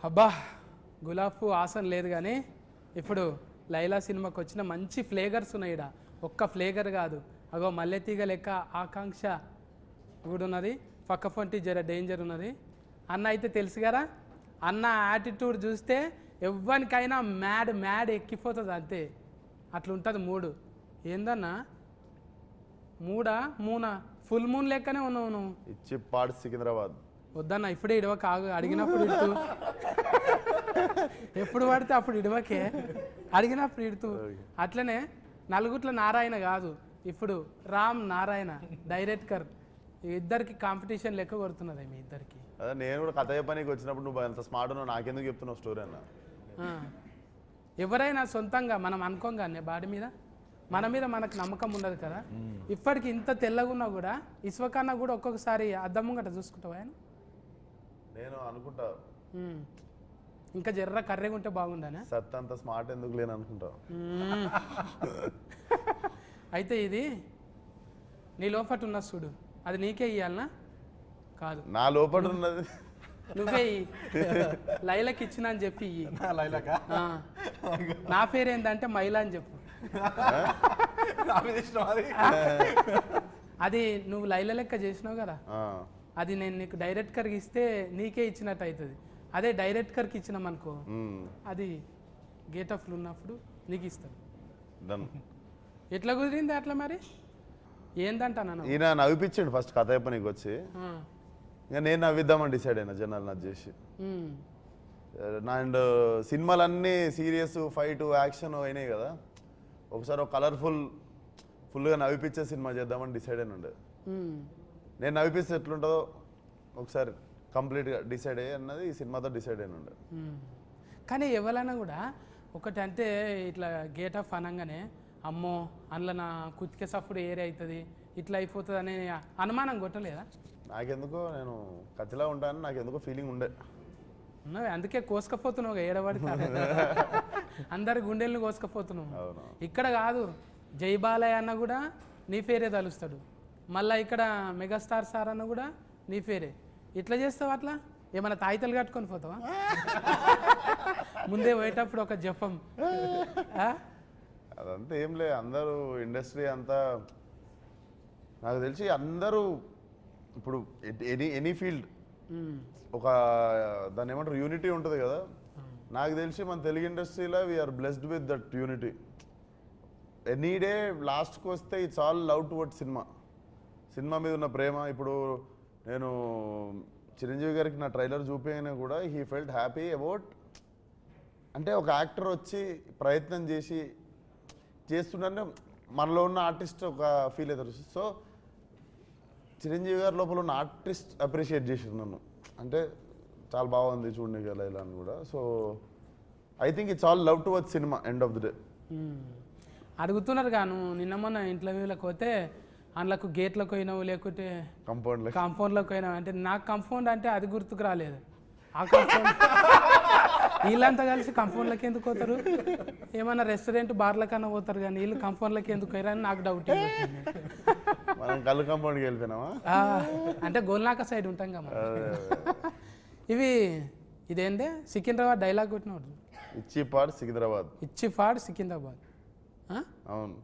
అబ్బా గులాబ్ పువ్వు ఆసన లేదు కానీ ఇప్పుడు లైలా సినిమాకి వచ్చిన మంచి ఫ్లేవర్స్ ఉన్నాయి ఇక్కడ. ఒక్క ఫ్లేవర్ కాదు, అగో మల్లెతీగ లెక్క ఆకాంక్ష కూడా ఉన్నది, పక్క పొంటి జర డేంజర్ ఉన్నది. అన్న అయితే తెలుసు కదా, అన్న యాటిట్యూడ్ చూస్తే ఎవ్వరికైనా మ్యాడ్ ఎక్కిపోతుంది అంతే. అట్లా ఉంటుంది మూడు. ఏందన్నా మూనా ఫుల్ మూన్ లెక్కనే ఉన్నావు నువ్వు. ఇచ్చి పాడు సికింద్రాబాద్ వద్దన్న ఇప్పుడే ఇడవక, అడిగినప్పుడు ఇడుతూ ఎప్పుడు పడితే అప్పుడు ఇడవకే, అడిగినప్పుడు ఇడుతూ. అట్లనే నలుగుట్ల నారాయణ కాదు, ఇప్పుడు రామ్ నారాయణ డైరెక్టర్ ఇద్దరికి కాంపిటీషన్ లెక్క కొడుతున్నది మీ ఇద్దరికి. అదే నేను కూడా కథ చెప్పడానికి వచ్చినప్పుడు నువ్వు అంత స్మార్ట్ ఉన్నావు, నాకెందుకు చెప్తున్నావు స్టోరీ అన్న. ఎవరైనా సొంతంగా మనం అనుకోగానే బాడీ మీద మన మీద మనకు నమ్మకం ఉండదు కదా. ఇప్పటికి ఇంత తెల్లగున్నా కూడా ఇసువకన్నా కూడా ఒక్కొక్కసారి అద్దం ముంగట చూసుకుంటావా ఆయన? నేను అనుకుంటా ఇంకా జర్ర కర్రెగా ఉంటే బాగుండనే. సత్ అంత స్మార్ట్ ఎందుకు లేని అనుకుంటా. అయితే ఇది నీ లోపట ఉన్న చూడు, అది నీకే ఇయ్యాలనా? కాదు, నా లోపల ఉన్నది నువ్వే లైలకి ఇచ్చిన అని చెప్పి నా పేరు ఏంటంటే మైలా అని చెప్పు. అది నువ్వు లైల లెక్క చేసినావు కదా, అది నేను నీకు డైరెక్టర్కి ఇస్తే నీకే ఇచ్చినట్టు అవుతుంది. అదే డైరెక్టర్కి ఇచ్చినాం అనుకో, అది గేట్ ఆఫ్లు ఉన్నప్పుడు నీకు ఇస్తాను. ఎట్లా కుదిరింది అట్లా మరి? ఏందంటాను ఈయన నవ్విపించండి ఫస్ట్ కథ చెప్పనీకి వచ్చి, ఇంకా నేను నవ్విద్దామని డిసైడ్ అయినా జనాలు నచ్చి చేసి. అండ్ సినిమాలన్నీ సీరియస్ ఫైట్ యాక్షన్ అయినాయి కదా, ఒకసారి ఒక ఫుల్గా నవ్విపించే సినిమా చేద్దామని డిసైడ్ అయిన ఉండే. నేను నవ్విపిస్తే ఎట్లుంటుందో ఒకసారి కంప్లీట్గా డిసైడ్ అయ్యి అన్నది ఈ సినిమాతో డిసైడ్ అయిన ఉండే. కానీ ఎవరైనా కూడా ఒకటి అంటే ఇట్లా గేట్ ఆఫ్ అనగానే అమ్మో అందులో నా కుతికే సఫ్డ్ ఏరియా అవుతుంది ఇట్లా అయిపోతుంది అనే అనుమానం కొట్టలేదా? నాకెందుకో నేను కత్తిలా ఉంటాను, నాకెందుకో ఫీలింగ్ ఉండే. ఉన్నావే అందుకే కోసుకపోతున్నావు ఏడబడితే అందరి గుండెల్ని కోసుకపోతున్నావు. ఇక్కడ కాదు, జై బాలయ్య అన్న కూడా నీ పేరే తలుస్తాడు, మళ్ళీ ఇక్కడ మెగాస్టార్ సార్ అన్న కూడా నీ పేరే. ఇట్లా చేస్తావు అట్లా ఏమైనా తాయితలు కట్టుకొని పోతావా? ముందే పోయేటప్పుడు ఒక జపం. అదంతా ఏం లే, అందరూ ఇండస్ట్రీ అంతా నాకు తెలిసి అందరూ ఇప్పుడు ఎనీ ఫీల్డ్ ఒక దాన్ని ఏమంటారు యూనిటీ ఉంటుంది కదా. నాకు తెలిసి మన తెలుగు ఇండస్ట్రీలో we are blessed with that unity. Any day లాస్ట్కి వస్తే it's all love towards cinema మీద ఉన్న ప్రేమ. ఇప్పుడు నేను చిరంజీవి గారికి నా ట్రైలర్ చూపించగానే కూడా హీ ఫెల్ట్ హ్యాపీ అబౌట్, అంటే ఒక యాక్టర్ వచ్చి ప్రయత్నం చేస్తుంటే మనలో ఉన్న ఆర్టిస్ట్ ఒక ఫీల్ అవుతారు. సో చిరంజీవి గారి లోపల ఉన్న ఆర్టిస్ట్ అప్రిషియేట్ చేసారు నన్ను, అంటే చాలా బాగుంది చూడండి కదా ఇలా అని కూడా. So I think it's all love towards cinema end of the day. అడుగుతున్నారు గాను నిన్న మొన్న ఇంటర్వ్యూలకు పోతే అందులోకి గేట్లకు పోయినావు లేకుంటే కాంపౌండ్లోకి పోయినావు అంటే నాకు కాంపౌండ్ అంటే అది గుర్తుకు రాలేదు. ఆ కాంపౌండ్ వీళ్ళంతా కలిసి కాంపౌండ్లకి ఎందుకు పోతారు? ఏమన్నా రెస్టారెంట్ బార్లకన్నా పోతారు కానీ వీళ్ళు కాంపౌండ్లకి ఎందుకు పోయారని నాకు డౌట్. కాంపౌండ్కి వెళ్ళిపోయినావా అంటే గోల్నాక సైడ్ ఉంటాం కదా. ఇదేంటే సికింద్రాబాద్ డైలాగ్ కొట్టినవాడు, ఇచ్చిపాడు సికింద్రాబాద్. అవును,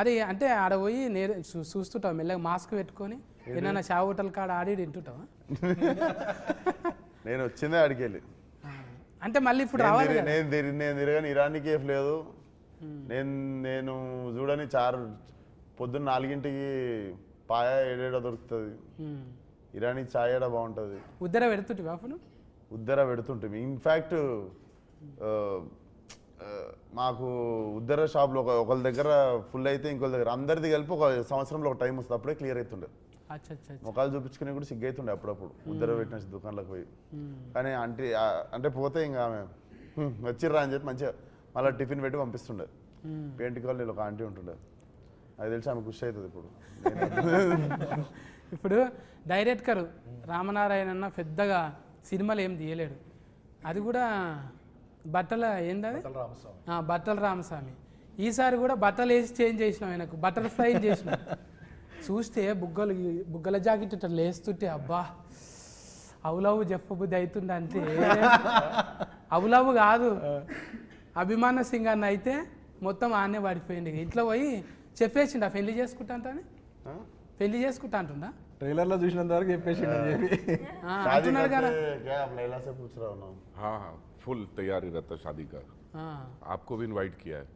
అది అంటే ఆడ పోయి చూస్తుంటావు మెల్లగా మాస్క్ పెట్టుకొని ఏదైనా షా హోటల్ కాడ ఆడి తింటుంటావా? నేను వచ్చిందే ఆడికి వెళ్ళి, అంటే మళ్ళీ ఇప్పుడు రావాలి. నేను తిరగని ఇరానీ కేఫ్ లేదు, నేను చూడని పొద్దున్న 4ంటికి పాయ 7 దొరుకుతుంది, ఇరానీ చాయ్ ఏడా బాగుంటుంది. ఉద్దర పెడుతుంటే అప్పుడు పెడుతుంటే ఇన్ఫ్యాక్ట్ మాకు ఉద్దర షాప్లో ఒకళ్ళ దగ్గర ఫుల్ అయితే ఇంకొక దగ్గర అందరిది కలిపి ఒక సంవత్సరంలో ఒక టైం వస్తుంది, అప్పుడే క్లియర్ అవుతుండే. ముఖాలు చూపించుకుని కూడా సిగ్గైతుండే అప్పుడప్పుడు ఉద్దర పెట్టిన దుకాణంలోకి పోయి. కానీ అంటే పోతే ఇంకా ఆమె వచ్చిర్రా అని చెప్పి మంచిగా మళ్ళీ టిఫిన్ పెట్టి పంపిస్తుండే. పెయింట్ కాలనీలో ఒక ఆంటీ ఉంటుండే, అది తెలిసి ఆమె ఖుషి అవుతుంది. ఇప్పుడు డైరెక్టర్ రామనారాయణ అన్న పెద్దగా సినిమాలు ఏం తీయలేడు, అది కూడా బట్టల బట్టల రామస్వామి. ఈసారి కూడా బట్టలు వేసి చేంజ్ చేసినాం, ఆయనకు బటర్ఫ్లై చేసినాం. చూస్తే బుగ్గల జాకెట్ ఇట్లా లేస్తుంటే అబ్బా అవులవు చెప్పబుద్ధి అవుతుండే అంతే అవులవు కాదు అభిమాన సింగ్ అన్న అయితే మొత్తం ఆనే పడిపోయింది ఇంట్లో పోయి చెప్పేసిండు పెళ్లి చేసుకుంటా అంటని పెళ్లి చేసుకుంటా అంటుందా ट्रेलर లో చూసినంత వరకు చెప్పేసి शादी అంటున్నాడు కదా करते क्या आप लैला से पूछ रहा हूँ ना हाँ हाँ फुल तैयारी रहता शादी का हाँ। आपको भी इनवाइट किया है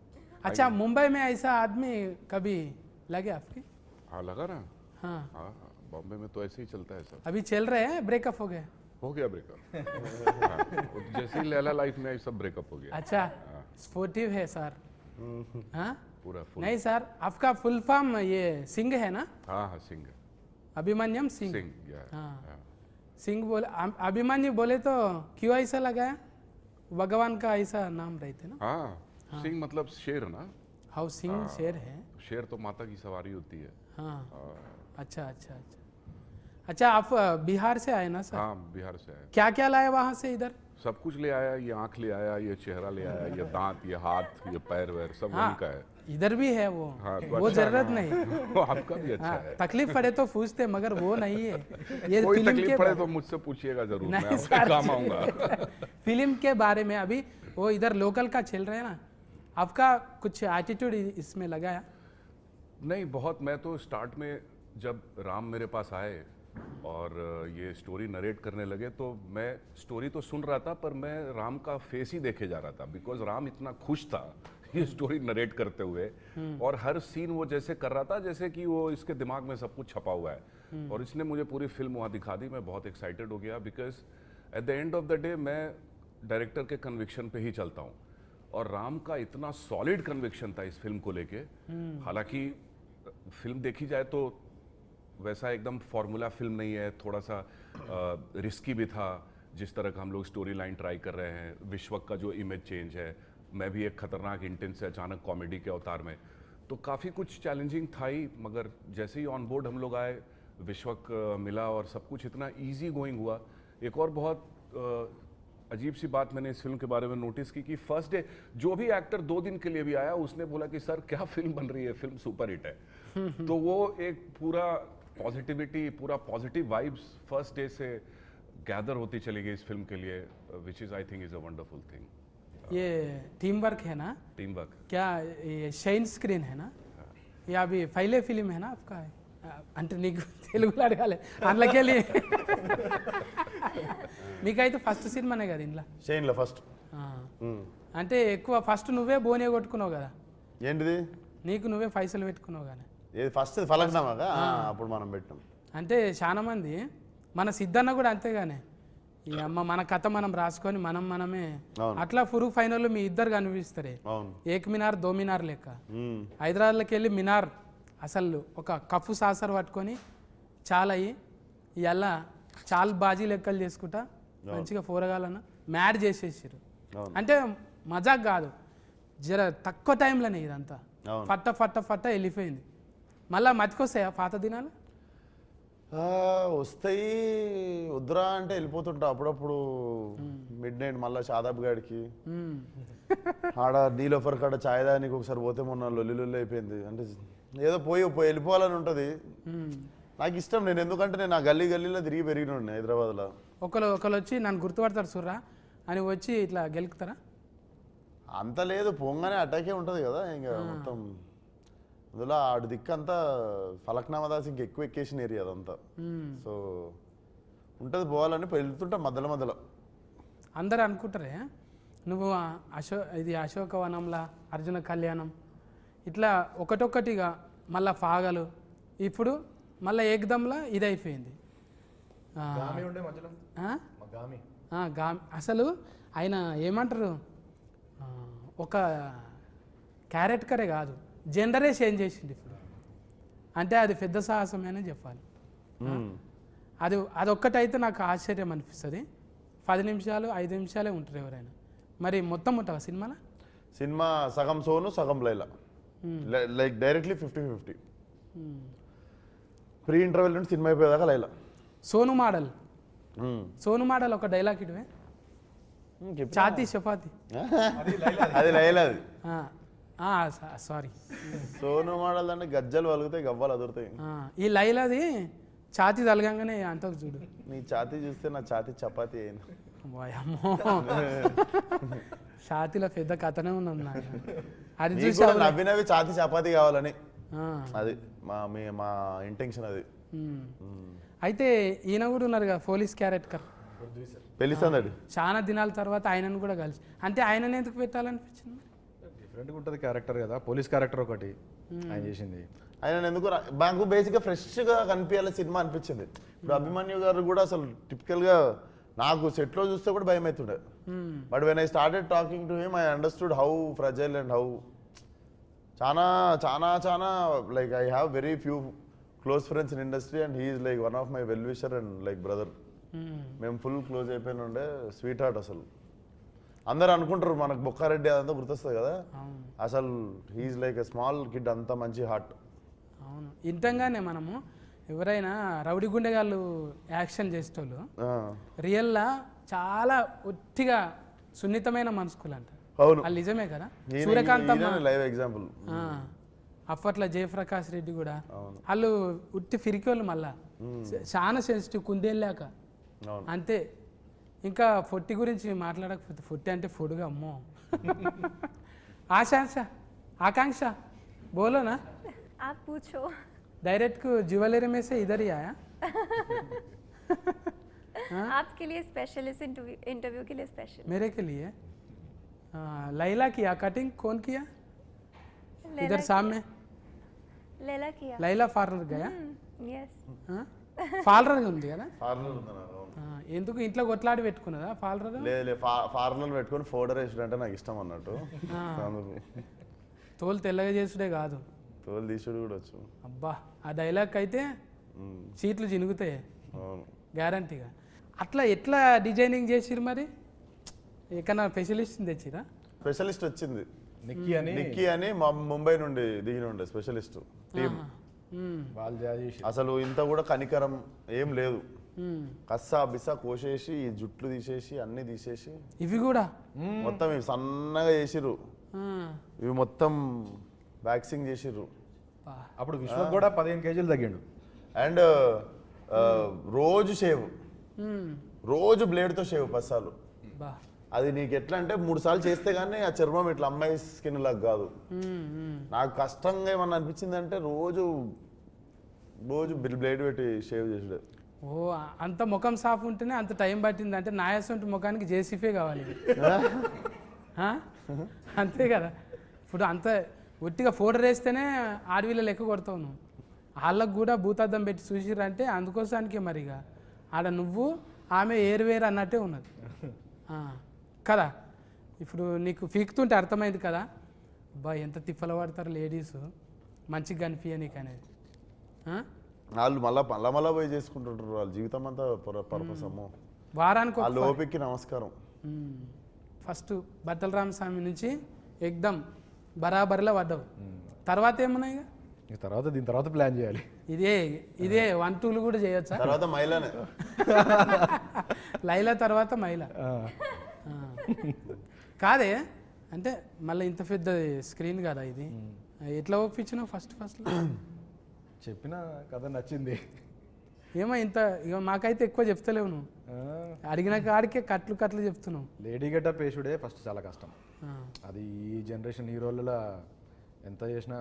अच्छा मुंबई में ऐसा आदमी कभी लगे आपकी हाँ लगा ना हाँ हाँ हाँ, बॉम्बे में तो ऐसे ही चलता है सब अभी चल रहे हैं ब्रेकअप हो गए हो गया ब्रेकअप हाँ, वो जैसे ही लैला लाइफ में आई सब ब्रेकअप हो गया अच्छा स्पोर्टिव है सर हाँ पूरा फुल नहीं सर आपका फुल फॉर्म ये सिंह है ना हाँ हाँ सिंह अभिमन्यम सिंह सिंह या हाँ। हाँ। सिंह बोले अभिमन्यु बोले तो क्यों ऐसा लगाया भगवान का ऐसा नाम रहते ना हाँ सिंह मतलब शेर ना हाउ सिंह शेर है शेर तो माता की सवारी होती है हाँ अच्छा अच्छा अच्छा अच्छा आप बिहार से आए ना सर हाँ बिहार से आया क्या क्या लाए वहाँ से इधर सब कुछ ले आया ये आंख ले आया ये चेहरा ले आया ये दांत ये हाथ ये पैर वैर सब हाँ वही का है इधर भी है वो हाँ, तो वो अच्छा, जरूरत हाँ। नहीं वो आपका भी अच्छा हाँ, है तकलीफ पड़े तो पूछते मगर वो नहीं है ये कोई फिल्म तकलीफ के पड़े बारे- तो मुझसे पूछिएगा जरूर मैं नहीं आपके सर। काम आऊंगा फिल्म के बारे में अभी वो इधर लोकल का चल रहा है ना आपका कुछ एटीट्यूड इसमें लगाया नहीं बहुत मैं तो स्टार्ट में जब राम मेरे पास आए और ये स्टोरी नरेट करने लगे तो मैं स्टोरी तो सुन रहा था पर मैं राम का फेस ही देखे जा रहा था बिकॉज राम इतना खुश था ये स्टोरी नरेट करते हुए और हर सीन वो जैसे कर रहा था जैसे कि वो इसके दिमाग में सब कुछ छपा हुआ है और इसने मुझे पूरी फिल्म वहाँ दिखा दी मैं बहुत एक्साइटेड हो गया because at the end of the day मैं डायरेक्टर के कन्विक्शन पे ही चलता हूँ और राम का इतना सॉलिड कन्विक्शन था इस फिल्म को लेके हालांकि फिल्म देखी जाए तो वैसा एकदम फॉर्मूला फिल्म नहीं है थोड़ा सा रिस्की भी था जिस तरह का हम लोग स्टोरी लाइन ट्राई कर रहे हैं विश्वक का जो इमेज चेंज है मैं भी एक खतरनाक इंटेंस से अचानक कॉमेडी के अवतार में तो काफ़ी कुछ चैलेंजिंग था ही मगर जैसे ही ऑन बोर्ड हम लोग आए विश्वक मिला और सब कुछ इतना इजी गोइंग हुआ एक और बहुत अजीब सी बात मैंने इस फिल्म के बारे में नोटिस की कि फर्स्ट डे जो भी एक्टर 2 दिन के लिए भी आया उसने बोला कि सर क्या फिल्म बन रही है फिल्म सुपर हिट है तो वो एक पूरा पॉजिटिविटी पूरा पॉजिटिव वाइब्स फर्स्ट डे से गैदर होती चली गई इस फिल्म के लिए which is I think is a wonderful thing ये टीम वर्क है ना टीम वर्क क्या ये షైన్ స్క్రీన్ है ना ये अभी पहले फिल्म है ना आपका అంటే నీకు తెలుగులో అడగాలి అందులోకెళ్ళి మీకైతే ఫస్ట్ సినిమానే కదా ఇంట్లో షైన్లో ఫస్ట్ అంటే ఎక్కువ ఫస్ట్ నువ్వే బోనే కొట్టుకున్నావు కదా ఏంటిది నీకు నువ్వే పైసలు పెట్టుకున్నావు కానీ ఏది ఫస్ట్ ఫలక్నామాగా అప్పుడు మనం పెట్టాం అంటే చాలా మంది మన సిద్ధన్న కూడా అంతేగానే ఈ అమ్మ మన కథ మనం రాసుకొని మనమే అవును. అట్లా ఫురు ఫైనల్ మీ ఇద్దరు కనిపిస్తారే అవును ఏక్ మినార్ దో మినార్ లెక్క మ్మ్. హైదరాబాద్లోకి వెళ్ళి మినార్ అసలు ఒక కప్పు సాసర్ పట్టుకొని చాలా అయ్యి ఇలా చాలా బాజీ లెక్కలు చేసుకుంటా మంచిగా పోరగాలన్న మ్యాడ్ చేసేసారు అవును. అంటే మజాక్ కాదు జర తక్కువ టైంలోనే ఇదంతా అవును. ఫట్ట ఫట్ట ఫట్ట వెళ్ళిపోయింది మళ్ళా మతికొస్తాయా పాత దినాలు వస్తాయి వద్దురా అంటే వెళ్ళిపోతుంటా అప్పుడప్పుడు మిడ్ నైట్ మళ్ళీ షాదాబ్ గాడికి మ్మ్. ఆడ నీలోఫర్ కాడ ఛాయ్ దానికి ఒకసారి పోతే మొన్న లొల్లి అయిపోయింది అంటే ఏదో పోయి వెళ్ళిపోవాలని ఉంటుంది మ్మ్. నాకు ఇష్టం నేను ఎందుకంటే నేను ఆ గల్లీలో తిరిగి పెరిగిన హైదరాబాద్లో ఒకరు వచ్చి నన్ను గుర్తుపడతారు సుర్రా అని వచ్చి ఇట్లా గెలుకుతారా అంత లేదు పొంగానే అటాకే ఉంటుంది కదా ఇంకా మొత్తం అందులో ఆడు దిక్కు అంతా ఫలక్నామా దాస్ ఇంక ఎక్కువ ఎక్కేషన్ ఏరియా అదంతా మ్మ్. సో ఉంటుంది పోవాలని వెళ్తుంటా మధ్యలో అందరు అనుకుంటారే నువ్వు ఇది అశోకవనంలా అర్జున కళ్యాణం ఇట్లా ఒకటొక్కటిగా మళ్ళా ఫాగలు ఇప్పుడు మళ్ళీ ఏకదంలా ఇది అయిపోయింది ఉండే మధ్యలో గామి అసలు ఆయన ఏమంటారు ఒక క్యారెక్టరే కాదు జెండరే చేంజ్ చేసింది ఇప్పుడు అంటే అది పెద్ద సాహసమేనే చెప్పాలి అదొక్కటైతే నాకు ఆశ్చర్యం అనిపిస్తుంది 10 నిమిషాలు 5 నిమిషాలే ఉంటారు ఎవరైనా మరి మొత్తం ఉంటావా సినిమాలో సినిమా సగం సోను సగం Laila like directly 50-50 pre interval నుండి సినిమా అయిపోయేదాకా లైలా సోను మోడల్ ఒక డైలాగ్ ఇటువే చాతి చపాతి అది లైలా అది సారీ సోను మోడల్ అంటే గజ్జలు వలుగుతాయి గవ్వలు అదురుతాయి ఈ లైలాది ఛాతీ తలగంగానే అంతకు చూడు. నీ ఛాతీ చూస్తే నా ఛాతీ చపాతీ అయింది. అమ్మో ఛాతీలో పెద్ద కథనే ఉన్నది నాకు. అది నీకు చూసి కూడా నవ్వి ఛాతీ చపాతీ కావాలని అది మా ఇంటెన్షన్ అది. అయితే ఈయన కూడా ఉన్నారు కదా పోలీస్ క్యారెక్టర్ పెళ్లిస్తాడు చాలా దినాల తర్వాత ఆయనను కూడా కలిసి, అంటే ఆయనను ఎందుకు పెట్టాలనిపించింది? డిఫరెంట్గా ఉంటుంది క్యారెక్టర్ కదా, పోలీస్ క్యారెక్టర్ ఒకటి ఆయన చేసింది. ఆయన ఎందుకు నాకు బేసిక్గా ఫ్రెష్గా కనిపించాలి సినిమా అనిపించింది. ఇప్పుడు అభిమన్యు గారు కూడా అసలు టిపికల్గా నాకు సెట్లో చూస్తే కూడా భయం అవుతుండే. But when I started talking to him I understood how fragile and how చాలా చాలా చాలా like I have very few close friends in industry and he is like one of my well wisher and like brother. మేము full close అయిపోయిన ఉండే, sweet heart. అసలు అందరు అనుకుంటారు మనకు బొక్కారెడ్డి అదంతా గుర్తొస్తుంది కదా, అసలు he is like a small kid, అంత మంచి హార్ట్. అవును, ఇంతంగానే మనము ఎవరైనా రౌడీ గుండెగాళ్ళు యాక్షన్ చేసేటోళ్ళు రియల్లా చాలా ఒట్టిగా సున్నితమైన మనసుకులు అంటారు. అవును, వాళ్ళు నిజమే కదా. Suryakanthamma live example. అప్పట్లో జయప్రకాష్ రెడ్డి కూడా వాళ్ళు ఉట్టి ఫిరికోళ్ళు, మళ్ళా చాలా సెన్సిటివ్ కుందేళ్ళాక అంతే. ఇంకా ఫొట్టి గురించి మాట్లాడకపోతే, ఫొట్టి అంటే ఫుడ్గా అమ్మో. ఆకాంక్ష बोलो ना, आप पूछो. डायरेक्ट को ज्वेलरी में से इधर ही आया. आपके लिए स्पेशल, इस इंटरव्यू के लिए स्पेशल. मेरे के लिए लैला किया कटिंग, कौन किया? इधर सामने लैला किया. लैला पार्लर गया. यस. పార్లర్ ఉంది కదా, పార్లర్ ఉందా? ఎందుకు ఇంట్లో కొట్లాడి పెట్టుకున్నదా పార్లర్? లేదు, పార్లర్ పెట్టుకొని ఫోటో వేసుడు అంటే నాకు ఇష్టం అన్నట్టు. తోలు తెల్లగా చేసుడే కాదు, తోలు తీసుడు కూడా వచ్చు. అబ్బా ఆ డైలాగ్ అయితే సీట్లు చినుగుతాయి అవును, గ్యారంటీగా. అట్లా ఎట్లా డిజైనింగ్ చేసిరు మరి? ఎక్కడన్నా స్పెషలిస్ట్ తెచ్చిరా? స్పెషలిస్ట్ వచ్చింది నిక్కీ అని మా ముంబై నుండి దిగిన ఉండే స్పెషలిస్ట్ టీమ్. వాళ్ళు చేసి అసలు ఇంత కూడా కనికరం ఏం లేదు, కస్సా బిస్సా కోసేసి ఈ జుట్లు తీసేసి అన్ని తీసేసి ఇవి కూడా మొత్తం ఇవి సన్నగా చేసిర్రు, ఇవి మొత్తం వ్యాక్సింగ్ చేసిర్రు. అప్పుడు విశ్వక్ కూడా 15 కేజీలు తగ్గిండు. అండ్ రోజు షేవ్, రోజు బ్లేడ్తో షేవ్ పస్సాలు. అది నీకు ఎట్లా అంటే 3 సార్లు చేస్తే కానీ ఆ చర్మం ఇట్లా అమ్మాయి స్కిన్ లాగా కాదు. నాకు కష్టంగా ఏమన్నా అనిపించింది అంటే రోజు బ్లేడ్ పెట్టి షేవ్ చేసాడు. ఓ అంత ముఖం సాఫ్ ఉంటేనే అంత టైం పట్టింది అంటే నాయసంటి ముఖానికి జేసీఫే కావాలి. అంతే కదా. ఇప్పుడు అంత ఒట్టిగా ఫోటో వేస్తేనే ఆడవిళ్ళ లెక్క కొడతావు నువ్వు. వాళ్ళకు కూడా భూతార్థం పెట్టి చూసిరంటే అందుకోసానికే మరిగా ఆడ నువ్వు ఆమె ఏరువేరు అన్నట్టే ఉన్నది కదా. ఇప్పుడు నీకు పీకుతుంటే అర్థమైంది కదా, అబ్బా ఎంత తిప్పలు పడతారు లేడీస్ మంచిగా కనిపించ నీకు అనేది. వాళ్ళు మళ్ళా పోయి చేసుకుంటుంటారు, వాళ్ళ జీవితం అంతా పర్పస్. అమ్మో, వారానికి వాళ్ళ ఓపికకి నమస్కారం. ఫస్ట్ బట్టల రామస్వామి నుంచి ఎగ్దమ్ బరాబర్లో పడ్డావు. తర్వాత ఏమున్నాయి? తర్వాత దీని తర్వాత ప్లాన్ చేయాలి. ఇదే 1, 2 కూడా చేయొచ్చా? తర్వాత మైలానే లైలా తర్వాత మైలా కాదే. అంటే మళ్ళీ ఇంత పెద్ద స్క్రీన్ కదా ఇది, ఎట్లా ఒప్పించినావు ఫస్ట్ చెప్పిన కథ నచ్చింది. ఏమో ఇంత ఇక మాకైతే ఎక్కువ చెప్తలేవు నువ్వు, అడిగిన కాడికే కట్లు చెప్తున్నావు. లేడీ గెటప్ వేసుడే ఫస్ట్ చాలా కష్టం. అది ఈ జనరేషన్ హీరోలలో ఎంత చేసినా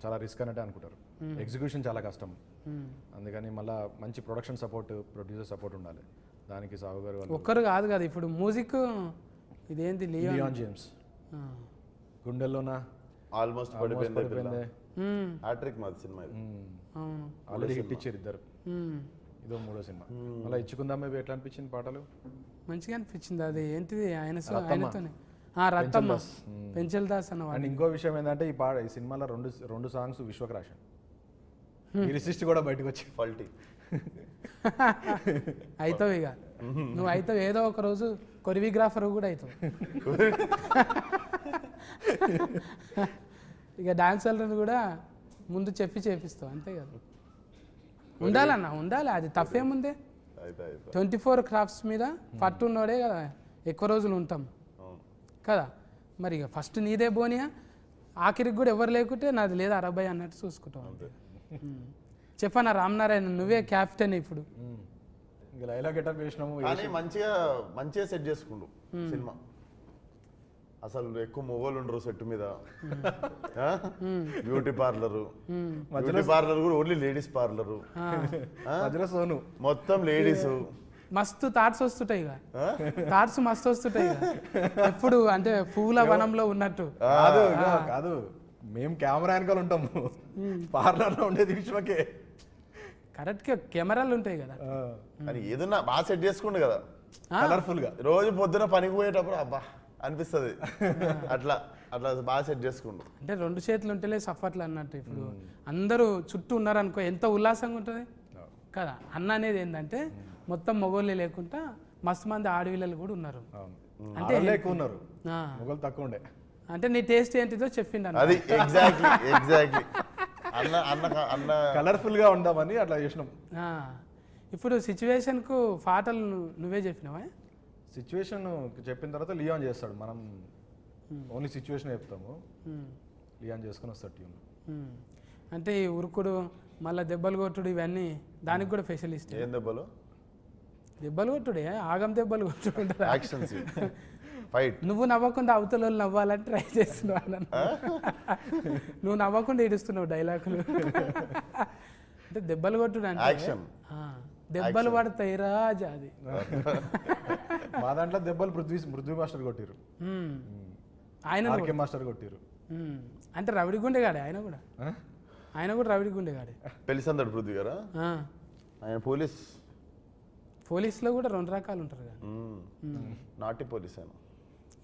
చాలా రిస్క్ అన్నట్టే అనుకుంటారు. ఎగ్జిక్యూషన్ చాలా కష్టం. అందుకని మళ్ళీ మంచి ప్రొడక్షన్ సపోర్ట్, ప్రొడ్యూసర్ సపోర్ట్ ఉండాలి. దానికి సాగు గారు ఒక్కరు కాదు కదా. ఇప్పుడు మ్యూజిక్ ఇదేంటి లియాన్ జేమ్స్ గుండెల్లోనా ఆల్మోస్ట్ పడిపోయింది. హ్యాట్రిక్ మాది సినిమా ఆల్రెడీ హిట్ ఇచ్చారు ఇద్దరు. ఇదో 3వ సినిమా. మళ్ళీ ఇచ్చుకుందాం మేబీ ఎట్లా అనిపించింది పాటలు? మంచిగా అనిపించింది. అది ఏంటిది ఆయనతోనే రత్తమ్మ పెంచల్ దాస్ అన్న. అండ్ ఇంకో విషయం ఏంటంటే ఈ సినిమాలో రెండు సాంగ్స్ విశ్వక్ రాశాడు. ఈ రిసిస్ట్ కూడా బయటకు వచ్చి ఫల్టీ అవుతావు ఇక నువ్వు అవుతావు. ఏదో ఒక రోజు కొరియోగ్రాఫర్ కూడా అవుతావు. ఇక డాన్సర్లను కూడా ముందు చేపిస్తావు అంతే కదా. ఉండాలి, అది తప్పేముందే. 24 క్రాఫ్ట్స్ మీద పట్టున్నోడే కదా ఎక్కువ రోజులు ఉంటాం కదా. మరి ఇక ఫస్ట్ నీదే బోనియా, ఆఖరికి కూడా ఎవరు లేకుంటే నాది లేదా 60 అన్నట్టు చూసుకుంటాం. చెప్పనా రామనారాయణ నువ్వే క్యాప్టెన్ ఇప్పుడు. ఇంకా లైలా గెటప్ వేసినాము. కానీ మంచిగా సెట్ చేసుకుండు సినిమా. అసలు ఎక్కువ మొగోళ్ళు ఉండరు సెట్ మీద. బ్యూటీ పార్లర్ కూడా ఓన్లీ లేడీస్ పార్లర్, మధ్యలో సోను మొత్తం లేడీస్. మస్తు థాట్స్ వస్తుంటాయి ఇక, థాట్స్ మస్తు వస్తుంటాయి ఇక. ఎప్పుడు అంటే పూల వనంలో ఉన్నట్టు. కాదు కాదు, మేము కెమెరా వెనకాల ఉంటాము, పార్లర్లో ఉండేది విశ్వకే. కరెక్ట్గా కెమెరాలు ఉంటాయి కదా. కానీ ఏదన్నా బాగా సెట్ చేసుకుండు కదా కలర్ఫుల్ గా. రోజు పొద్దున పనికి పోయేటప్పుడు అబ్బా అనిపిస్తుంది. అట్లా అట్లా బాగా సెట్ చేసుకుండు. అంటే 2 చేతులు ఉంటేలే సఫర్లు అన్నట్టు. ఇప్పుడు అందరూ చుట్టూ ఉన్నారనుకో ఎంత ఉల్లాసంగా ఉంటుంది కదా. అన్న అనేది ఏంటంటే మొత్తం మొగోళ్ళే లేకుండా మస్తు మంది ఆడవిల్లలు కూడా ఉన్నారు. అంటే ఎక్కువ ఉన్నారు, మొగలు తక్కువ ఉండే. అంటే నీ టేస్ట్ ఏంటిదో చెప్పిండు అన్న. అది ఎగ్జాక్ట్లీ అన్న కలర్ఫుల్ గా ఉందామని అట్లా చేసినాం. ఇప్పుడు సిచ్యువేషన్కు పాటలు నువ్వే చెప్పినావా? సిచ్యువేషన్ చెప్పిన తర్వాత లియాన్ చేస్తాడు, మనం ఓన్లీ సిచ్యువేషన్ చెప్తాము, లియాన్ చేసుకుని వస్తాడు ట్యూన్. అంటే ఈ ఉరుకుడు మళ్ళీ దెబ్బలు కొట్టుడు ఇవన్నీ దానికి కూడా స్పెషలిస్ట్. ఏం దెబ్బలు? దెబ్బలు కొట్టుడే, ఆగం దెబ్బలు కొట్టుడు, యాక్షన్ ఫైట్. నువ్వు నవ్వకుండా అవతల వాళ్ళు నవ్వాలని ట్రై చేస్తున్నావు అన్న. నువ్వు నవ్వకుండా ఏడుస్తున్నావు డైలాగులు. అంటే దెబ్బలు కొట్టుడు అంటే యాక్షన్, దెబ్బలు పడతాయి రాజా. అది మా దాంట్లో దెబ్బలు పృథ్వీ మాస్టర్ కొట్టిరు, ఆయన మాస్టర్ కొట్టిరు. అంటే రవిడి గుండెగాడే ఆయన కూడా రవిడి గుండెగాడే. పెళ్లిసందడు పృథ్వీ గారా? ఆయన పోలీస్లో కూడా 2 రకాలు ఉంటారు కదా. నాటి పోలీస్ ఆయన.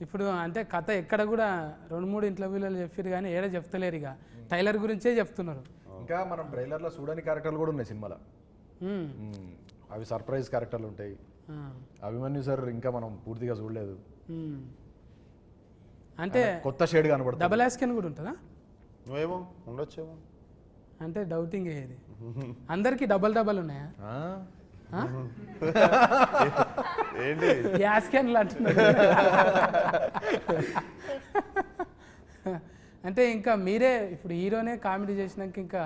ఇప్పుడు అంటే కథ ఎక్కడ కూడా 2-3 ఇంటర్వ్యూలలో చెప్పారు కానీ ఏడ చెప్తలేరు. ఇక టైలర్ గురించే చెప్తున్నారు. ఇంకా మనం ట్రైలర్లో చూడని క్యారెక్టర్లు కూడా ఉన్నాయి సినిమాలో. అవి సర్ప్రైజ్ క్యారెక్టర్లు ఉంటాయి. అభిమన్యు సార్ ఇంకా మనం పూర్తిగా చూడలేదు, అంటే కొత్త షేడ్ కనబడుతుంది. డబల్ యాస్కెన్ కూడా ఉంటుందా? నువ్వేమో ఉండొచ్చేమో అంటే డౌటింగ్ ఏది. అందరికి డబల్ ఉన్నాయా? ఏంటి యాస్కెన్లు అంటున్నారు. అంటే ఇంకా మీరే ఇప్పుడు హీరోనే కామెడీ చేసినాక ఇంకా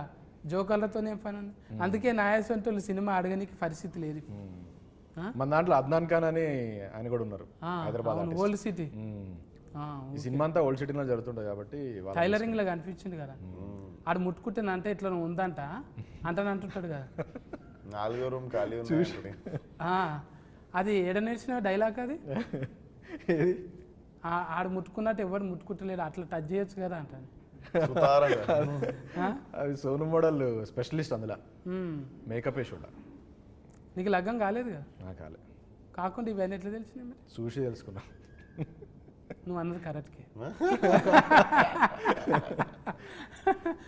జోకర్లతోనే పని ఉంది. అందుకే నాయసంటోళ్ళు సినిమా అడగనికి పరిస్థితి లేదు. మన దాంట్లో అద్నాన్ ఖాన్ అని ఆయన కూడా ఉన్నారు, హైదరాబాద్ ఓల్డ్ సిటీ. ఈ సినిమా అంతా ఓల్డ్ సిటీలో జరుగుతుంటుంది కాబట్టి టైలరింగ్ లాగా అనిపించింది కదా. ఆడు ముట్టుకుంటే అంటే ఇట్లా ఉందంట అంటాడు కదా. 4వ రూమ్ ఖాళీ ఉంది. అది ఏడ నేర్చిన డైలాగ్ అది. ఆడు ముట్టుకున్నట్టు ఎవరు ముట్టుకుంటలేడు, అట్లా టచ్ చేయొచ్చు కదా అంటాను. అది సోను మోడల్ స్పెషలిస్ట్ అందులో, మేకప్ వేసి ఉండాలి. నీకు లగ్గం కాలేదు కదా? కాలే. కాకుండా ఇవన్నీ ఎట్లా తెలిసినాయి మరి? చూసి తెలుసుకున్నా. నువ్వు అన్నది కరెక్ట్కి.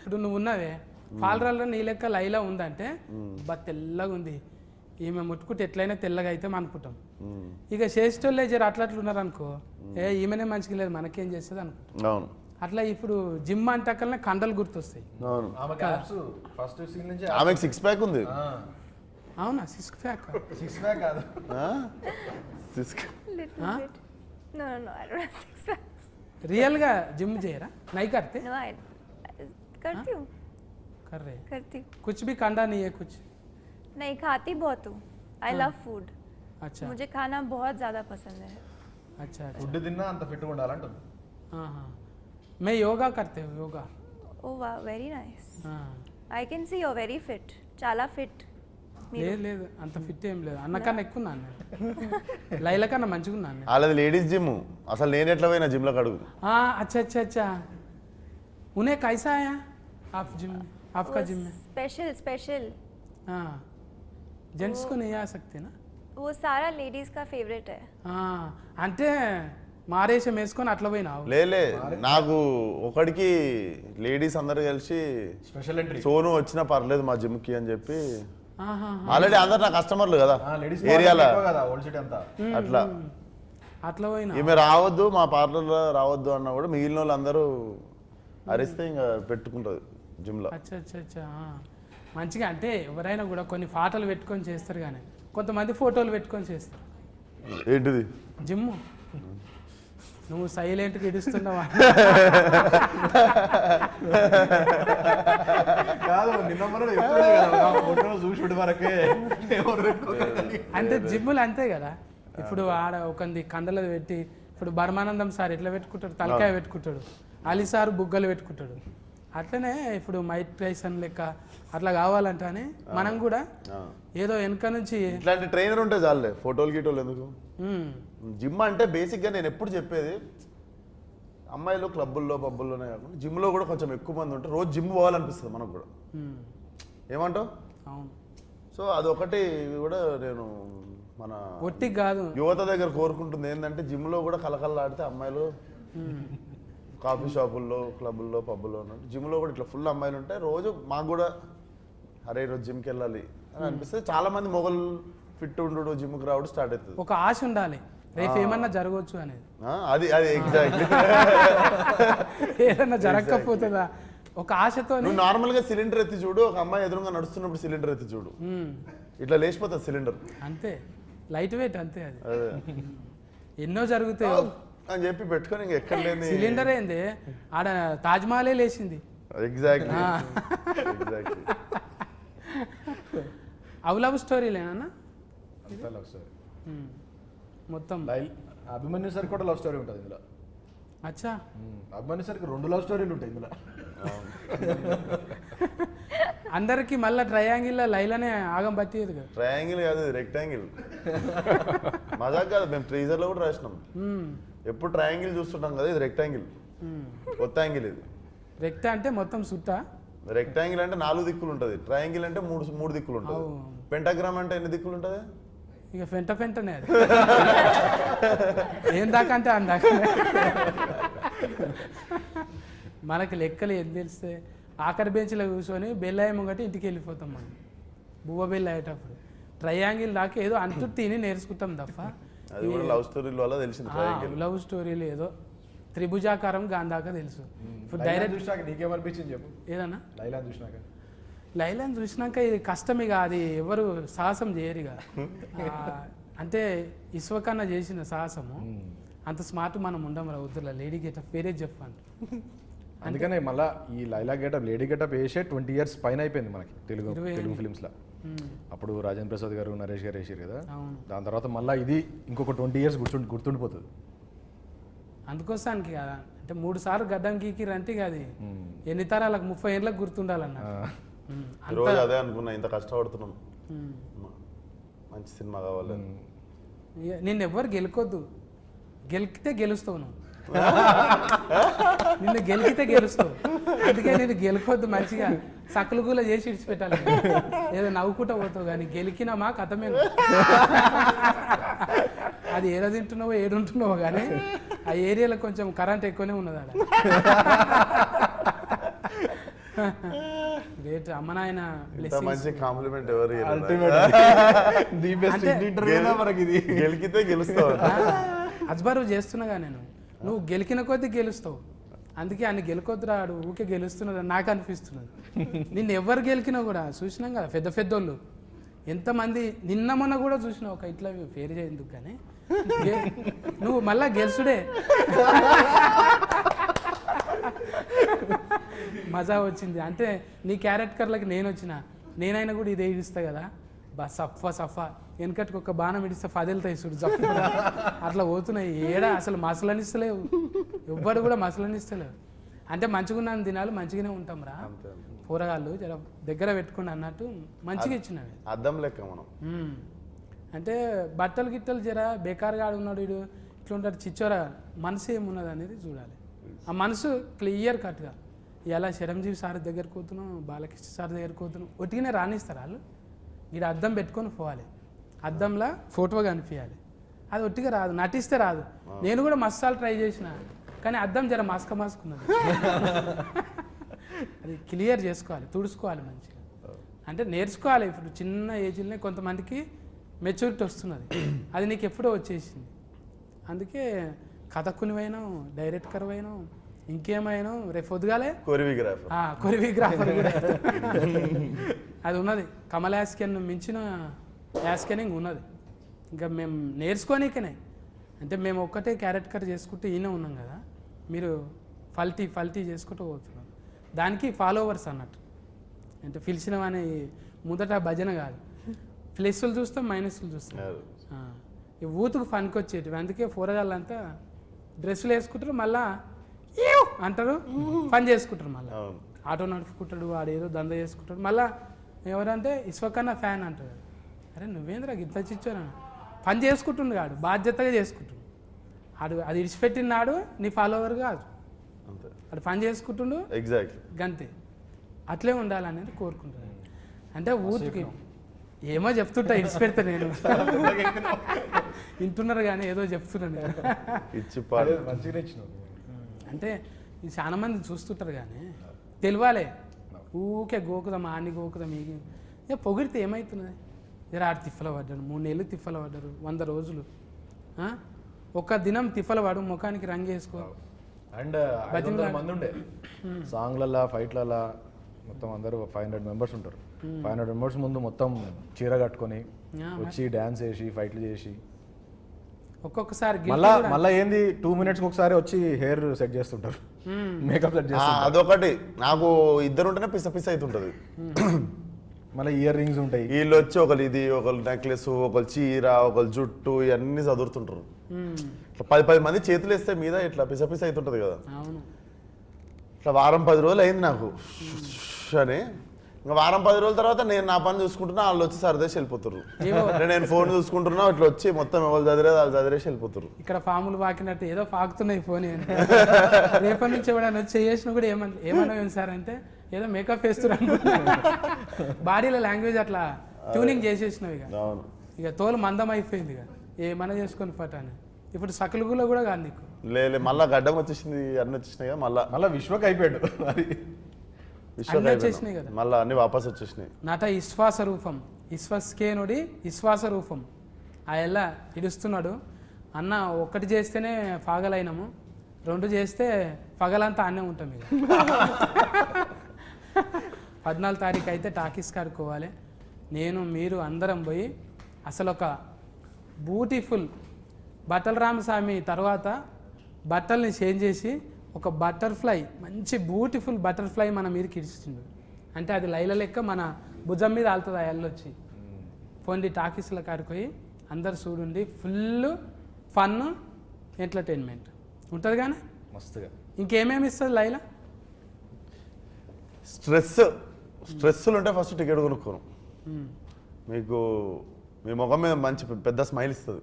ఇప్పుడు నువ్వు ఉన్నావే పాలరాల్లో నీ లెక్క లైలా ఉందంటే తెల్లగా ఉంది, ఈమె ముట్టుకుంటే ఎట్లయినా తెల్లగా అయితే అనుకుంటాం. ఇక చేసేటోళ్ళే జర అట్లట్లున్నారు అనుకో, ఈమెనే మంచిగా లేదు మనకేం చేస్తుంది అనుకుంటాం. అట్లా ఇప్పుడు జిమ్ అంటకల్నే కండలు గుర్తొస్తాయి. ఆమెకు 6 ప్యాక్ ఉంది. అవునా? 6 ప్యాక్ కాదు, రియల్గా జిమ్ చేయరా? నై करते? करती हूँ, कर रहे करती हूँ. कुछ भी कंडा नहीं है कुछ? नहीं, खाती बहुत हूँ. I love food. अच्छा, मुझे खाना बहुत ज़्यादा पसंद है. अच्छा ఫుడ్ తిన్నా అంత ఫిట్గా ఉండాలంటుంది. हाँ, मैं योगा करते हूँ, yoga. Oh wow, very nice. I can see you're very fit. చాలా fit. లేదు అంత ఫిట్ ఏం లేదు, అన్నకన్నా ఎక్కువ ఉన్నాను నేను. లైలా కన్నా మంచిగా ఉన్నాను నేను. వాళ్ళది లేడీస్ జిమ్. అసలు నేను ఎట్లా పోయినా జిమ్లోకి అడుగు. अच्छा उन्हें कैसा आया आप जिम में? आपका जिम में स्पेशल. जेंट्स को नहीं आ सकते ना? वो सारा लेडीज का फेवरेट है. అంటే మారేషం వేసుకొని అట్లా పోయినావు? లేలే, నాకు ఒకడికి లేడీస్ అందరు కలిసి స్పెషల్ ఎంట్రీ సోను వచ్చినా పర్లేదు మా జిమ్కి అని చెప్పి, ఆల్రెడీ అందరు నా కస్టమర్లు కదా ఏరియాలో, అట్లా పోయినా ఈమె రావద్దు మా పార్లర్లో రావద్దు అన్నా కూడా మిగిలిన వాళ్ళు అందరూ అరిస్తే ఇంకా పెట్టుకుంటుంది జిమ్లో. అచ్చా మంచిగా. అంటే ఎవరైనా కూడా కొన్ని పాటలు పెట్టుకొని చేస్తారు, కానీ కొంతమంది ఫోటోలు పెట్టుకొని చేస్తారు. ఏంటిది? జిమ్ నువ్వు సైలెంట్గా ఇడుస్తున్నావా? కాదు నిన్న మనం చూసి వరకే అంటే జిమ్ములు అంతే కదా. ఇప్పుడు ఆడ ఒకంది కండలు పెట్టి, ఇప్పుడు బర్మానందం సార్ ఎట్లా పెట్టుకుంటాడు, తలకాయ పెట్టుకుంటాడు, అలీ సార్ బుగ్గలు పెట్టుకుంటాడు. అట్లనే ఇప్పుడు మైక్ టైసన్ లెక్క అట్లా కావాలంటే అని మనం కూడా ఏదో వెనక నుంచి ఇట్లాంటి ట్రైనర్ ఉంటే చాలే, ఫోటోలు గీటోలు ఎందుకు. జిమ్ అంటే బేసిక్గా నేను ఎప్పుడు చెప్పేది, అమ్మాయిలు క్లబ్బుల్లో పబ్బుల్లోనే కాకుండా జిమ్లో కూడా కొంచెం ఎక్కువ మంది ఉంటే రోజు జిమ్ పోవాలనిపిస్తుంది మనకు కూడా. ఏమంటావు? అవును. సో అదొకటి కూడా నేను మన ఒట్టి కాదు యువత దగ్గర కోరుకుంటుంది ఏంటంటే, జిమ్లో కూడా కలకల్లాడితే అమ్మాయిలు కాఫీ షాపుల్లో క్లబ్బుల్లో పబ్బుల్లో ఉన్నట్టు జిమ్లో కూడా ఇట్లా ఫుల్ అమ్మాయిలు ఉంటాయి. రోజు మాకు కూడా అరే ఈరోజు జిమ్కి వెళ్ళాలి అని అనిపిస్తుంది. చాలా మంది మొగలు ఫిట్ ఉండు జిమ్కి రావడం స్టార్ట్ అవుతుంది. ఒక ఆశ ఉండాలి, రేపు ఏమన్నా జరగవచ్చు అనేది. అది ఎగ్జాక్ట్లీ. ఏదన్నా జరగకపోతుందా ఒక ఆశతో. నువ్వు నార్మల్గా సిలిండర్ ఎత్తి చూడు, ఒక అమ్మాయి ఎదురుగా నడుస్తున్నప్పుడు సిలిండర్ ఎత్తి చూడు, ఇట్లా లేచిపోతుంది సిలిండర్. అంతే, లైట్ వెయిట్ అంతే. అది ఎన్నో జరుగుతాయి అని చెప్పి పెట్టుకొని ఇంక ఎక్కడ లేని సిలిండర్ ఏంది ఆడ తాజ్మహలే లేచింది. ఎగ్జాక్ట్లీ. అవు లవ్ స్టోరీలేనా లవ్ స్టోరీ మొత్తం? అభిమన్యు సార్ కూడా లవ్ స్టోరీ ఉంటుంది ఇందులో. అచ్చా, అభిమన్యు సార్కి 2 లవ్ స్టోరీలు ఉంటాయి ఇందులో. అందరికి మళ్ళీ ట్రయాంగిల్ లైలానే ఆగం పట్టేది కదా. ట్రయాంగిల్ కాదు, రెక్టాంగిల్. మజాక్ కాదు, మేము ట్రీజర్లో కూడా రాసినాం. ఎప్పుడు ట్రయాంగిల్ చూస్తుంటాం కదా, ఇది రెక్టాంగిల్, కొత్త యాంగిల్ ఇది. రెక్ట అంటే మొత్తం సుట్టా, రెక్టాంగిల్ అంటే 4 దిక్కులు ఉంటుంది, ట్రయాంగిల్ అంటే 3 దిక్కులు ఉంటుంది. పెంటాగ్రామ్ అంటే ఎన్ని దిక్కులు ఉంటుంది? ఇక ఫెంటనే అది. ఏం దాకా అంటే అందాక మనకి లెక్కలు ఏం తెలిస్తే ఆఖరి బెంచ్లో కూర్చొని బెల్లయ్య ముంగటి ఇంటికి వెళ్ళిపోతాం మనం, బువ్వ బెల్ల అయ్యేటప్పుడు. ట్రయాంగిల్ దాకా ఏదో అంటూ తిని నేర్చుకుంటాం తప్ప అది కూడా లవ్ స్టోరీల వల్ల తెలిసింది. లవ్ స్టోరీలు ఏదో త్రిభుజాకారం గాంధాకా తెలుసు. ఇప్పుడు డైరెక్ట్ చూసినాక నీకేమనిపించింది చెప్పు. ఏదన్నా లైలాన్ చూసినాక? లైలాన్ చూసినాక ఇది కష్టమిగా, అది ఎవరు సాహసం చేయరు ఇక. అంటే ఇస్వకన్నా చేసిన సాహసము అంత స్మార్ట్ మనం ఉండం రా వద్దులా. లేడీ గెటప్ పేరే చెప్పండి. అందుకనే మళ్ళీ ఈ లైలా గెటప్ లేడీ గెటప్ వేసే 20 years పైన అయిపోయింది మనకి తెలుగు ఫిలిమ్స్లో. అప్పుడు రాజేంద్ర ప్రసాద్ గారు నరేష్ గారు వేసారు కదా, దాని తర్వాత మళ్ళీ ఇది ఇంకొక 20 years గుర్తుండిపోతుంది. అందుకోసానికి కదా, అంటే 3 సార్లు గడ్డం గీకిరంటే అది ఎన్ని తరాలకు 30 ఏళ్ళకి గుర్తుండాలన్న. రోజు అదే అనుకున్నా, ఇంత కష్టపడుతున్నాం, మంచి సినిమా కావాలి. నిన్ను ఎవ్వరు గెలుకొద్దు, గెలికితే గెలుస్తావు నువ్వు. నిన్ను గెలికితే గెలుస్తావు, అందుకే నేను గెలుకొద్దు. మంచిగా సకలు కూల చేసి ఇడిచిపెట్టాలి, ఏదో నవ్వుకుంటా పోతావు. కానీ గెలికినామా కథమే. అది ఏదో తింటున్నావో ఏడుంటున్నావో కానీ ఆ ఏరియాలో కొంచెం కరెంట్ ఎక్కువనే ఉన్నది ఆడ. గ్రేట్. అమ్మ నాయన మంచి కాంప్లిమెంట్ ఎవరు గెలికితే గెలుస్తావు. అజ్బారు చేస్తున్నాగా నేను, నువ్వు గెలికిన కొద్దీ గెలుస్తావు. అందుకే ఆయన గెలుకొద్దు రాడు, ఊకే గెలుస్తున్నది నాకు అనిపిస్తున్నది. నిన్ను ఎవరు గెలికినా కూడా చూసినాం కదా, పెద్ద పెద్దోళ్ళు ఎంతమంది. నిన్న మొన్న కూడా చూసినావు ఒక ఇట్లా పేరు చేయందుకు కానీ నువ్వు మళ్ళా గెలుసుడే. మజా వచ్చింది. అంటే నీ క్యారెక్టర్లకి నేను వచ్చిన, నేనైనా కూడా ఇదే ఇడిస్తా కదా, సఫా వెనకటికి ఒక బాణం ఇడిస్తే ఫదిలుతాయి చూడు జప్పు, అట్లా పోతున్నాయి. ఏడా అసలు మసలనిస్తలేవు, ఎవ్వరు కూడా మసలనిస్తలేవు. అంటే మంచిగున్నాను దినాలు మంచిగానే ఉంటాం రా, కూరగాయలు జర దగ్గర పెట్టుకుని అన్నట్టు మంచిగా ఇచ్చినవి. అద్దం లెక్క మనం. అంటే బట్టలు గిట్టలు జర బేకారుగా ఆడున్నాడు వీడు, ఇట్లా ఉంటాడు చిచ్చోరా, మనసు ఏమున్నది అనేది చూడాలి. ఆ మనసు క్లియర్ కట్గా. ఇలా చిరంజీవి సార్ దగ్గరికి పోతున్నాం, బాలకృష్ణ సార్ దగ్గరికి పోతున్నాం, ఒట్టిగానే రాణిస్తారు వాళ్ళు. ఇక్కడ అద్దం పెట్టుకొని పోవాలి, అద్దంలో ఫోటో కనిపించాలి. అది ఒట్టిగా రాదు, నటిస్తే రాదు. నేను కూడా మసాలు ట్రై చేసిన, కానీ అద్దం జర మాస్కున్నది. అది క్లియర్ చేసుకోవాలి, తుడుచుకోవాలి మంచిగా. అంటే నేర్చుకోవాలి. ఇప్పుడు చిన్న ఏజ్లోనే కొంతమందికి మెచ్యూరిటీ వస్తున్నది, అది నీకు ఎప్పుడో వచ్చేసింది. అందుకే కథకునివైనా డైరెక్టర్ అయినా ఇంకేమైనా రేపు పొద్దుగాలే కొరియోగ్రాఫర్ కూడా అది ఉన్నది. కమల్ యాస్కెన్ మించిన యాస్కెనింగ్ ఉన్నది. ఇంకా మేము నేర్చుకోనికనే. అంటే మేము ఒక్కటే క్యారెక్టర్ చేసుకుంటూ ఈయన ఉన్నాం కదా, మీరు ఫల్టీ చేసుకుంటూ పోతున్నాం. దానికి ఫాలోవర్స్ అన్నట్టు. అంటే పిలిచినవని మొదట భజన కాదు, ప్లస్లు చూస్తాం మైనస్లు చూస్తాం. ఈ ఊతుకు ఫన్కి వచ్చేటివి. అందుకే పోరగాళ్ళంతా డ్రెస్సులు వేసుకుంటారు, మళ్ళా "ఈవ్" అంటారు, పని చేసుకుంటారు. మళ్ళీ ఆటో నడుపుకుంటాడు, వాడు ఏదో దంద చేసుకుంటాడు. మళ్ళీ ఎవరంటే ఇస్వకన్నా ఫ్యాన్ అంటారు. అరే నువ్వేంద్రా గిత్త చిచ్చోనా, పని చేసుకుంటుండు కాడు, బాధ్యతగా చేసుకుంటుండు. అది ఇడిచిపెట్టినాడు నీ ఫాలోవర్ కాదు, అంతే, అది పని చేసుకుంటుండు. ఎగ్జాక్ట్లీ గంతే, అట్లే ఉండాలనేది కోరుకుంటున్నాను. అంటే ఊరికి ఏమో చెప్తుంటా, ఇడిచిపెడతా నేను. వింటున్నారు కానీ ఏదో చెప్తున్నాను నేను. ఇచ్చి పాడు. మంచిగా ఇచ్చినావు. అంటే ఇది చాలా మంది చూస్తుంటారు కానీ తెలియాలి. ఊకే గోకుదాం ఆన్ని గోకుదాం ఇక పొగిడితే ఏమవుతున్నది? జర ఆడు తిప్పల పడ్డాడు, 3 నెలలు తిప్పల పడ్డారు, 100 రోజులు. ఒక్క దినం తిప్పల పడు, ముఖానికి రంగు వేసుకో. అండ్ 500 మంది ఉండే సాంగ్లలా ఫైట్లలా మొత్తం అందరూ 500 మెంబర్స్ ఉంటారు. 500 మెంబర్స్ ముందు మొత్తం చీర కట్టుకొని వచ్చి డ్యాన్స్ చేసి ఫైట్లు చేసి ఒక్కొక్కసారి మళ్ళా ఏంది 2 minutes ఒకసారి వచ్చి హెయిర్ సెట్ చేస్తుంటారు, మేకప్ సెట్ చేస్తుంటారు. అదొకటి నాకు ఇద్దరు ఉంటేనే పిస అవుతుంటది. మళ్ళీ ఇయర్ రింగ్స్ ఉంటాయి. వీళ్ళు వచ్చి ఒకరు ఇది, ఒకరు నెక్లెస్, ఒకరు చీర, ఒకరు జుట్టు, ఇవన్నీ చదువుతుంటారు. ఇట్లా 10 మంది చేతులు వేస్తే మీద ఇట్లా పిస అవుతుంటది కదా. అవును, ఇట్లా వారం 10 రోజులు అయింది నాకు అని. ఇంకా వారం 10 రోజుల తర్వాత నేను నా పని చూసుకుంటున్నా, వాళ్ళు వచ్చి సరదేసి వెళ్ళిపోతారు. నేను ఫోన్ చూసుకుంటున్నా, ఇట్లా వచ్చి మొత్తం ఎవరు చదివేది వాళ్ళు చదివేసి వెళ్ళిపోతారు. ఇక్కడ పాములు పాకినట్టు ఏదో పాకుతున్నాయి ఫోన్. రేపటి నుంచి ఎవడన్నా వచ్చి చేసినా కూడా ఏమన్నా సార్ అంటే ఏదో మేకప్ వేస్తున్నారు. బాడీలో లాంగ్వేజ్ అట్లా ట్యూనింగ్ చేసేసినావు. ఇక తోలు మందం అయిపోయింది, ఇక ఏమన్నా చేసుకొని పట్టాను. ఇప్పుడు సకలుగులో కూడా కాదు నీకు. లేదు మళ్ళీ గడ్డం వచ్చేసింది, అన్నీ వచ్చేసినాయి కదా. మళ్ళీ విశ్వక్ అయిపోయాడు, వచ్చేసినాయి కదా, మళ్ళీ అన్ని వాపస్ వచ్చేసినాయి. నట విశ్వాస రూపం, విశ్వస్కేనుడి విశ్వాస రూపం. ఆ ఎలా ఇడుస్తున్నాడు అన్న. ఒక్కటి చేస్తేనే పగలైనము, 2 చేస్తే పగలంతా అన్నే ఉంటాం. ఇక 14 తారీఖు అయితే టాకీస్ కాడుకోవాలి. నేను మీరు అందరం పోయి అసలు ఒక బ్యూటిఫుల్ బట్టల రామస్వామి తర్వాత బట్టల్ని చేంజ్ చేసి ఒక బటర్ఫ్లై, మంచి బ్యూటిఫుల్ బటర్ఫ్లై మన మీదకి ఇచ్చిండు. అంటే అది లైల లెక్క మన భుజం మీద ఆలుతుంది. ఆ ఎల్లొచ్చి పోండి టాకీస్ల కాడిపోయి అందరు చూడండి. ఫుల్ ఫన్ ఎంటర్టైన్మెంట్ ఉంటుంది కానీ మస్తుగా. ఇంకేమేమి ఇస్తుంది లైల? స్ట్రెస్సులు ఉంటే ఫస్ట్ టికెట్ కొనుక్కోను. మీకు మీ ముఖం మీద మంచి పెద్ద స్మైల్ ఇస్తుంది,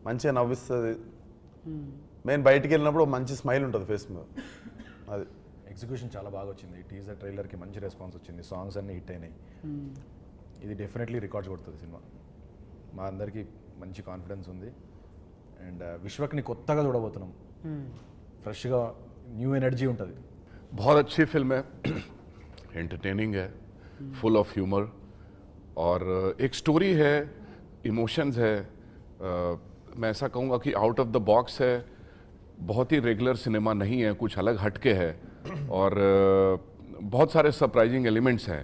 మంచిగా నవ్విస్తుంది. మెయిన్ బయటికి వెళ్ళినప్పుడు మంచి స్మైల్ ఉంటుంది ఫేస్ మీద. అది ఎగ్జిక్యూషన్ చాలా బాగా వచ్చింది. టీజర్ ట్రైలర్కి మంచి రెస్పాన్స్ వచ్చింది, సాంగ్స్ అన్నీ హిట్ అయినాయి. ఇది డెఫినెట్లీ రికార్డ్స్ కొడుతుంది సినిమా. మా అందరికీ మంచి కాన్ఫిడెన్స్ ఉంది. అండ్ విశ్వక్ని కొత్తగా చూడబోతున్నాం, ఫ్రెష్గా న్యూ ఎనర్జీ ఉంటుంది. बहुत अच्छी फिल्म है, एंटरटेनिंग है, फुल ऑफ ह्यूमर और एक स्टोरी है, इमोशंस है. मैं ऐसा कहूँगा कि आउट ऑफ द बॉक्स है, बहुत ही रेगुलर सिनेमा नहीं है, कुछ अलग हटके है और बहुत सारे सरप्राइजिंग एलिमेंट्स हैं.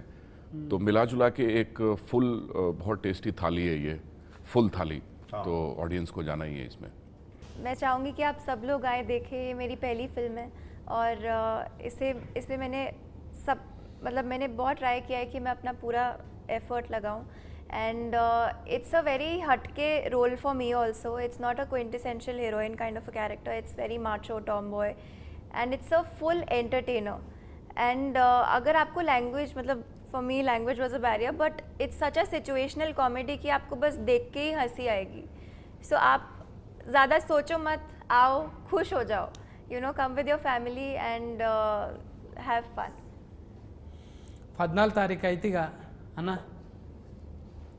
तो मिला जुला के एक फुल बहुत टेस्टी थाली है ये, फुल थाली. तो ऑडियंस को जाना ही है इसमें. मैं चाहूँगी कि आप सब लोग आए देखें. ये मेरी पहली फिल्म है और इसमें मैंने बहुत ट्राई किया है कि मैं अपना पूरा एफर्ट लगाऊं. एंड इट्स अ वेरी हटके role for me also. It's not a quintessential heroine kind of a character. It's very macho tomboy and it's a full entertainer. And अगर आपको language for me language was a barrier, but it's such a situational comedy कि आपको बस देख के ही हंसी आएगी. सो आप ज़्यादा सोचो मत, आओ खुश हो जाओ. come with your family and have fun. 14 తారీఖు అయితే ఇక అన్న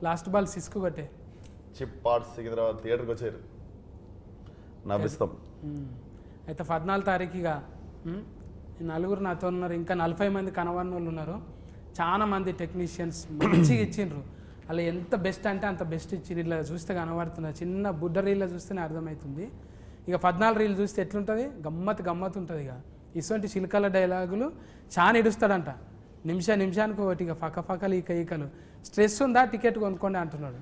లాస్ట్ బాల్ సిస్కు కొట్టే చిప్ పార్ట్స్ సికింద్రాబాద్ థియేటర్కి వచ్చారు, నవ్విస్తాం. అయితే 14 తారీఖు ఇక నలుగురు నాతో ఉన్నారు, ఇంకా 40 మంది కనవన్న వాళ్ళు ఉన్నారు. చాలా మంది టెక్నీషియన్స్ మంచిగా ఇచ్చిండ్రు. అలా ఎంత బెస్ట్ అంటే అంత బెస్ట్ ఇచ్చిండ్రు. ఇలా చూస్తే కనబడుతున్నారు, చిన్న బుడ్డ రీల్లో చూస్తేనే అర్థమవుతుంది. ఇక 14 రీల్ చూస్తే ఎట్లుంటుంది, గమ్మత్ ఉంటుంది. ఇక ఇటువంటి చిలకల డైలాగులు చాలా ఇడుస్తాడంట, నిమిషానికి ఒకటి. ఇక ఫకలు ఈకలు. స్ట్రెస్ ఉందా టికెట్ కొనుక్కోండి అంటున్నాడు.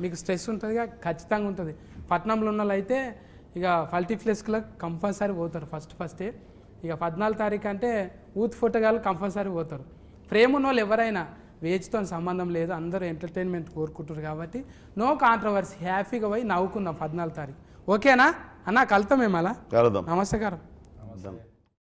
మీకు స్ట్రెస్ ఉంటుందిగా, ఖచ్చితంగా ఉంటుంది. పట్నంలో ఉన్న వాళ్ళు అయితే ఇక మల్టీప్లెక్స్లో కంపల్సరీ పోతారు ఫస్టే. ఇక 14 తారీఖు అంటే యూత్ ఫోటోగాళ్ళు కంపల్సరీ పోతారు. ప్రేమ ఉన్న వాళ్ళు ఎవరైనా వేజ్తో సంబంధం లేదు, అందరూ ఎంటర్టైన్మెంట్ కోరుకుంటారు కాబట్టి నో కాంట్రవర్సీ, హ్యాపీగా పోయి నవ్వుకుందాం 14 తారీఖు. ఓకేనా అన్న? కలుతాం మేము అలా. కలుద్దాం. నమస్కారం. Done.